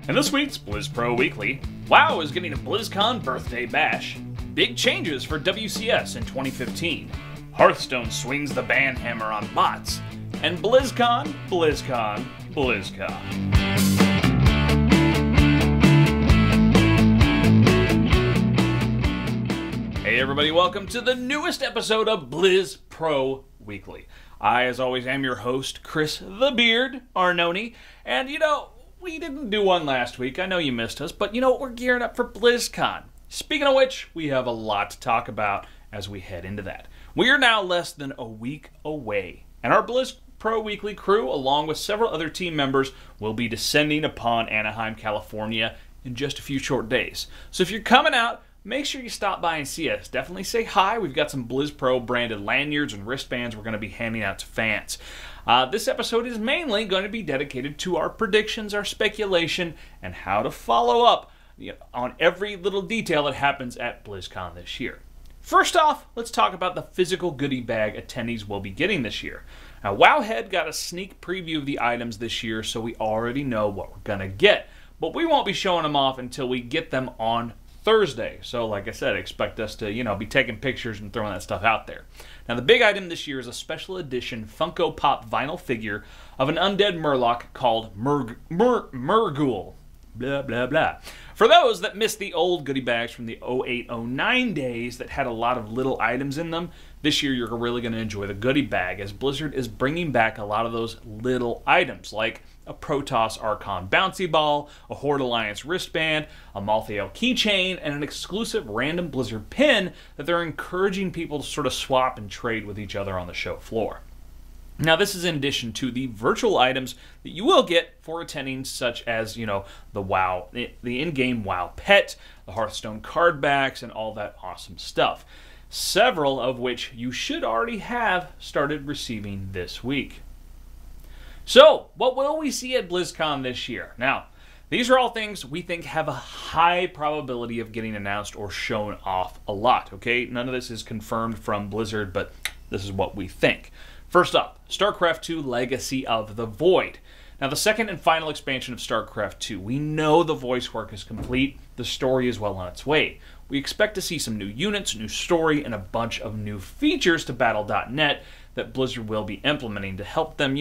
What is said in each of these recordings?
And this week's Blizz Pro Weekly, WoW is getting a BlizzCon birthday bash. Big changes for WCS in 2015. Hearthstone swings the ban hammer on bots. And BlizzCon, BlizzCon, BlizzCon. Hey everybody, welcome to the newest episode of Blizz Pro Weekly. I, as always, am your host, Chris the Beard Arnone, and we didn't do one last week. I know you missed us, but we're gearing up for BlizzCon. Speaking of which, we have a lot to talk about as we head into that. We are now less than a week away, and our Blizz Pro Weekly crew, along with several other team members, will be descending upon Anaheim, California in just a few short days. So if you're coming out, make sure you stop by and see us. Definitely say hi. We've got some Blizz Pro branded lanyards and wristbands we're going to be handing out to fans. This episode is mainly going to be dedicated to our predictions, our speculation, and how to follow up on every little detail that happens at BlizzCon this year. First off, let's talk about the physical goodie bag attendees will be getting this year. Now, Wowhead got a sneak preview of the items this year, so we already know what we're going to get. But we won't be showing them off until we get them on Thursday. So like I said, expect us to, be taking pictures and throwing that stuff out there. Now the big item this year is a special edition Funko Pop vinyl figure of an undead Murloc called Murgul. Blah, blah, blah. For those that missed the old goodie bags from the 08-09 days that had a lot of little items in them, this year you're really going to enjoy the goodie bag, as Blizzard is bringing back a lot of those little items, like a Protoss Archon bouncy ball, a Horde Alliance wristband, a Malthael keychain, and an exclusive random Blizzard pin that they're encouraging people to sort of swap and trade with each other on the show floor. Now, this is in addition to the virtual items that you will get for attending, such as, the WoW, the in-game WoW pet, the Hearthstone card backs, and all that awesome stuff. Several of which you should already have started receiving this week. So, what will we see at BlizzCon this year? Now, these are all things we think have a high probability of getting announced or shown off a lot, okay? None of this is confirmed from Blizzard, but this is what we think. First up, StarCraft II Legacy of the Void. Now, the second and final expansion of StarCraft II. We know the voice work is complete. The story is well on its way. We expect to see some new units, new story, and a bunch of new features to Battle.net that Blizzard will be implementing to help them,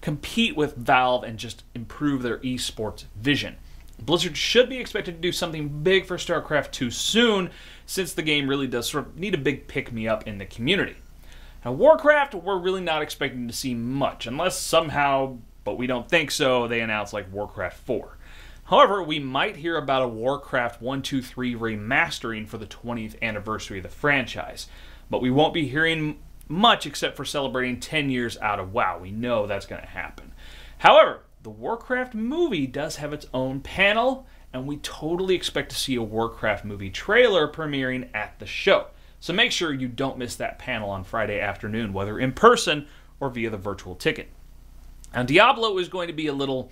compete with Valve and just improve their esports vision. Blizzard should be expected to do something big for StarCraft II soon, since the game really does sort of need a big pick-me-up in the community. Now, Warcraft, we're really not expecting to see much, unless somehow, but we don't think so, they announce like Warcraft 4. However, we might hear about a Warcraft 1.2.3 remastering for the 20th anniversary of the franchise, but we won't be hearing much except for celebrating 10 years out of WoW. We know that's going to happen. However, the Warcraft movie does have its own panel, and we totally expect to see a Warcraft movie trailer premiering at the show. So make sure you don't miss that panel on Friday afternoon, whether in person or via the virtual ticket. Now, Diablo is going to be a little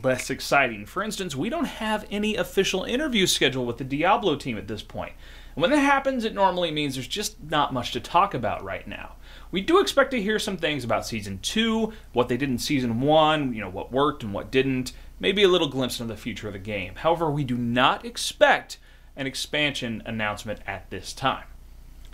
less exciting. For instance, we don't have any official interviews scheduled with the Diablo team at this point. And when that happens, it normally means there's just not much to talk about right now. We do expect to hear some things about Season 2, what they did in Season 1, what worked and what didn't, maybe a little glimpse into the future of the game. However, we do not expect an expansion announcement at this time.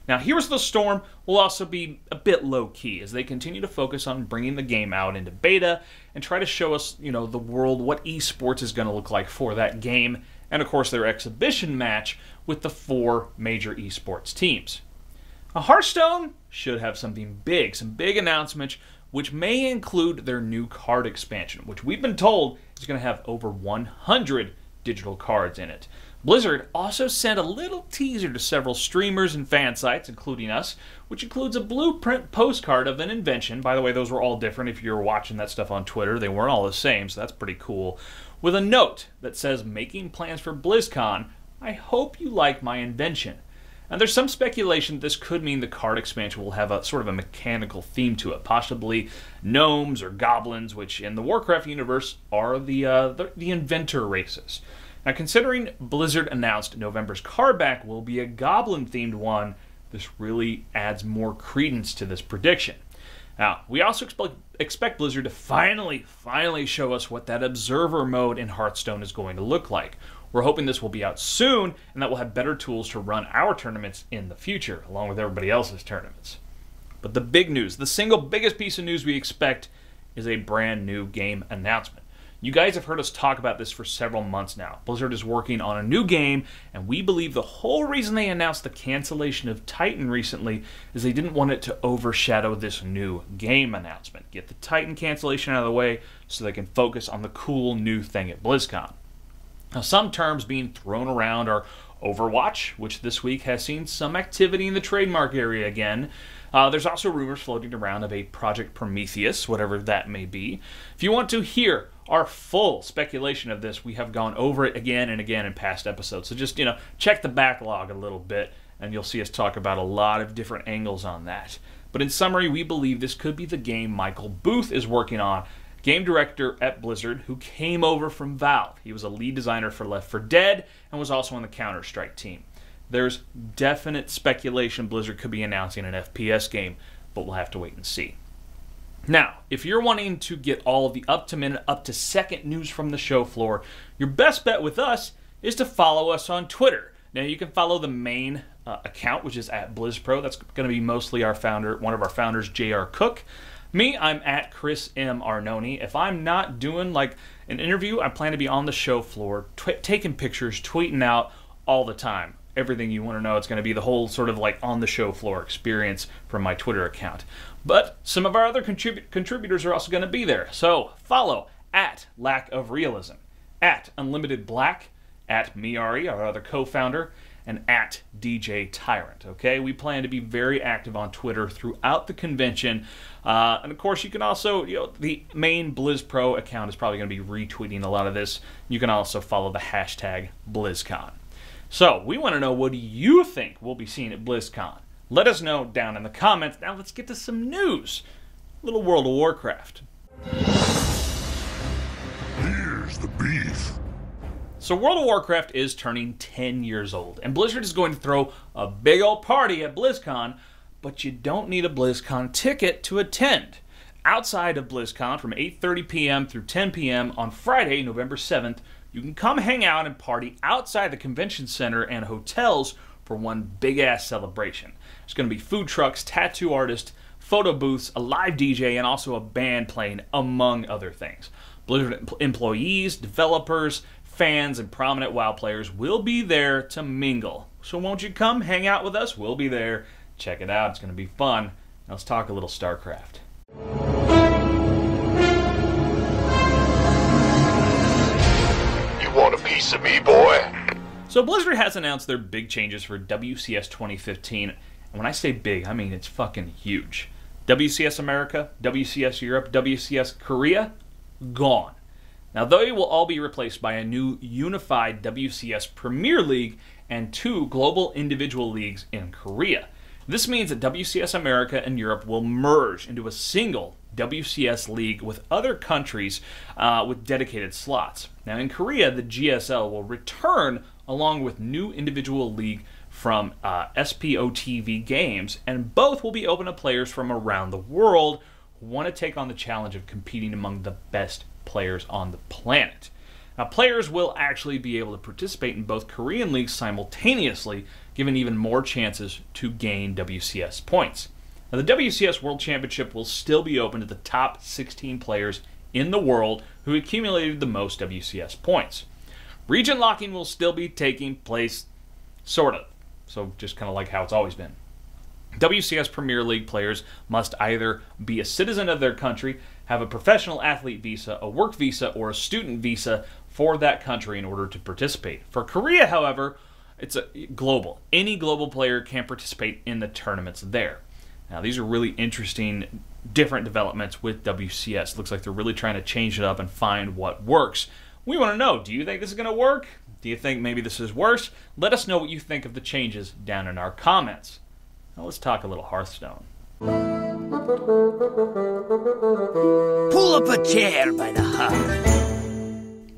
Now, Heroes of the Storm will also be a bit low-key as they continue to focus on bringing the game out into beta and try to show us, the world, what esports is going to look like for that game, and of course their exhibition match with the 4 major esports teams. Now, Hearthstone should have something big, some big announcements, which may include their new card expansion, which we've been told is going to have over 100 digital cards in it. Blizzard also sent a little teaser to several streamers and fan sites, including us, which includes a blueprint postcard of an invention. By the way, those were all different. If you were watching that stuff on Twitter, they weren't all the same, so that's pretty cool. With a note that says, "Making plans for BlizzCon, I hope you like my invention." And there's some speculation that this could mean the card expansion will have a sort of a mechanical theme to it, possibly gnomes or goblins, which in the Warcraft universe are the inventor races. Now, considering Blizzard announced November's card back will be a goblin-themed one, this really adds more credence to this prediction. Now, we also expect Blizzard to finally show us what that observer mode in Hearthstone is going to look like. We're hoping this will be out soon, and that we'll have better tools to run our tournaments in the future, along with everybody else's tournaments. But the big news, the single biggest piece of news we expect, is a brand new game announcement. You guys have heard us talk about this for several months now. Blizzard is working on a new game, and we believe the whole reason they announced the cancellation of Titan recently is they didn't want it to overshadow this new game announcement. Get the Titan cancellation out of the way so they can focus on the cool new thing at BlizzCon. Now, some terms being thrown around are Overwatch, which this week has seen some activity in the trademark area again. There's also rumors floating around of a Project Prometheus, whatever that may be. If you want to hear our full speculation of this, we have gone over it again and again in past episodes. So just, check the backlog a little bit, and you'll see us talk about a lot of different angles on that. But in summary, we believe this could be the game Michael Booth is working on, game director at Blizzard, who came over from Valve. He was a lead designer for Left 4 Dead and was also on the Counter-Strike team. There's definite speculation Blizzard could be announcing an FPS game, but we'll have to wait and see. Now, if you're wanting to get all of the up-to-minute, up-to-second news from the show floor, your best bet with us is to follow us on Twitter. Now, you can follow the main account, which is at BlizzPro. That's going to be mostly our founder, one of our founders, J.R. Cook. Me, I'm at Chris M. Arnone. If I'm not doing like an interview, I plan to be on the show floor, taking pictures, tweeting out all the time. Everything you want to know. It's going to be the whole sort of like on the show floor experience from my Twitter account. But some of our other contributors are also going to be there. So follow at Lack of Realism, at Unlimited Black, at Miari, our other co-founder, and at DJ Tyrant. Okay, we plan to be very active on Twitter throughout the convention. And of course, you can also, the main BlizzPro account is probably going to be retweeting a lot of this. You can also follow the hashtag BlizzCon. So, we want to know, what do you think we'll be seeing at BlizzCon? Let us know down in the comments. Now let's get to some news. A little World of Warcraft. Here's the beef. So World of Warcraft is turning 10 years old, and Blizzard is going to throw a big old party at BlizzCon, but you don't need a BlizzCon ticket to attend. Outside of BlizzCon from 8:30 p.m. through 10 p.m. on Friday, November 7th, you can come hang out and party outside the convention center and hotels for one big-ass celebration. There's going to be food trucks, tattoo artists, photo booths, a live DJ, and also a band playing, among other things. Blizzard employees, developers, fans, and prominent WoW players will be there to mingle. So won't you come hang out with us? We'll be there. Check it out. It's going to be fun. Now let's talk a little StarCraft. Want a piece of me, boy? So Blizzard has announced their big changes for WCS 2015. And when I say big, I mean it's fucking huge. WCS America, WCS Europe, WCS Korea, gone. Now they will all be replaced by a new unified WCS Premier League and 2 global individual leagues in Korea. This means that WCS America and Europe will merge into a single WCS league with other countries with dedicated slots. Now in Korea, the GSL will return along with new individual league from SPOTV Games, and both will be open to players from around the world who want to take on the challenge of competing among the best players on the planet. Now players will actually be able to participate in both Korean leagues simultaneously, given even more chances to gain WCS points. Now, the WCS World Championship will still be open to the top 16 players in the world who accumulated the most WCS points. Region locking will still be taking place, sort of. So just kind of like how it's always been. WCS Premier League players must either be a citizen of their country, have a professional athlete visa, a work visa, or a student visa for that country in order to participate. For Korea, however, it's global. Any global player can participate in the tournaments there. Now, these are really interesting, different developments with WCS. Looks like they're really trying to change it up and find what works. We want to know, do you think this is going to work? Do you think maybe this is worse? Let us know what you think of the changes down in our comments. Now, let's talk a little Hearthstone. Pull up a chair by the heart.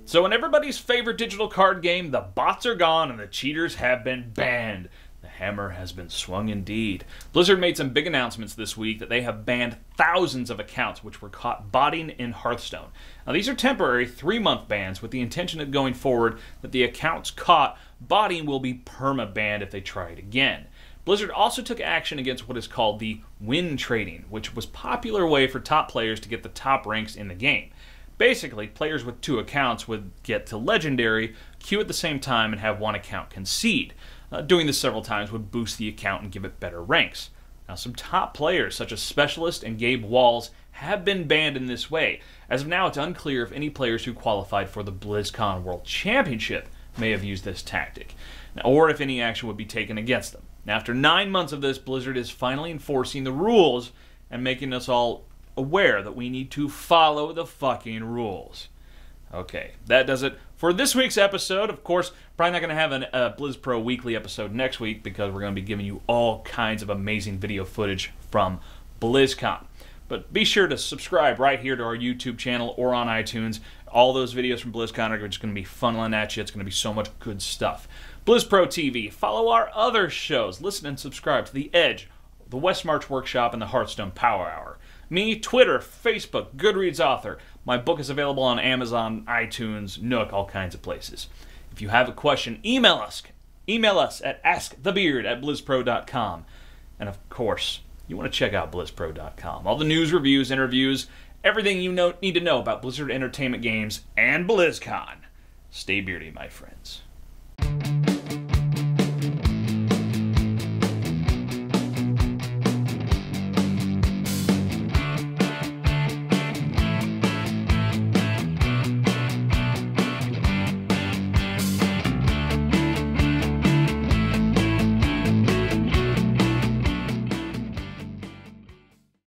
So in everybody's favorite digital card game, the bots are gone and the cheaters have been banned. The hammer has been swung indeed. Blizzard made some big announcements this week that they have banned thousands of accounts which were caught botting in Hearthstone. Now these are temporary 3-month bans with the intention of going forward that the accounts caught botting will be perma-banned if they try it again. Blizzard also took action against what is called the win trading, which was a popular way for top players to get the top ranks in the game. Basically, players with 2 accounts would get to Legendary, queue at the same time, and have one account concede. Doing this several times would boost the account and give it better ranks. Now, some top players, such as Specialist and Gabe Walls, have been banned in this way. As of now, it's unclear if any players who qualified for the BlizzCon World Championship may have used this tactic, or if any action would be taken against them. Now, after 9 months of this, Blizzard is finally enforcing the rules and making us all aware that we need to follow the fucking rules. Okay, that does it for this week's episode. Of course, probably not going to have a Blizz Pro weekly episode next week because we're going to be giving you all kinds of amazing video footage from BlizzCon. But be sure to subscribe right here to our YouTube channel or on iTunes. All those videos from BlizzCon are just going to be funneling at you. It's going to be so much good stuff. Blizz Pro TV. Follow our other shows. Listen and subscribe to The Edge, the West March Workshop, and the Hearthstone Power Hour. Me, Twitter, Facebook, Goodreads author. My book is available on Amazon, iTunes, Nook, all kinds of places. If you have a question, email us. Email us at askthebeard@blizzpro.com. And of course, you want to check out blizzpro.com. All the news, reviews, interviews, everything you need to know about Blizzard Entertainment games and BlizzCon. Stay beardy, my friends.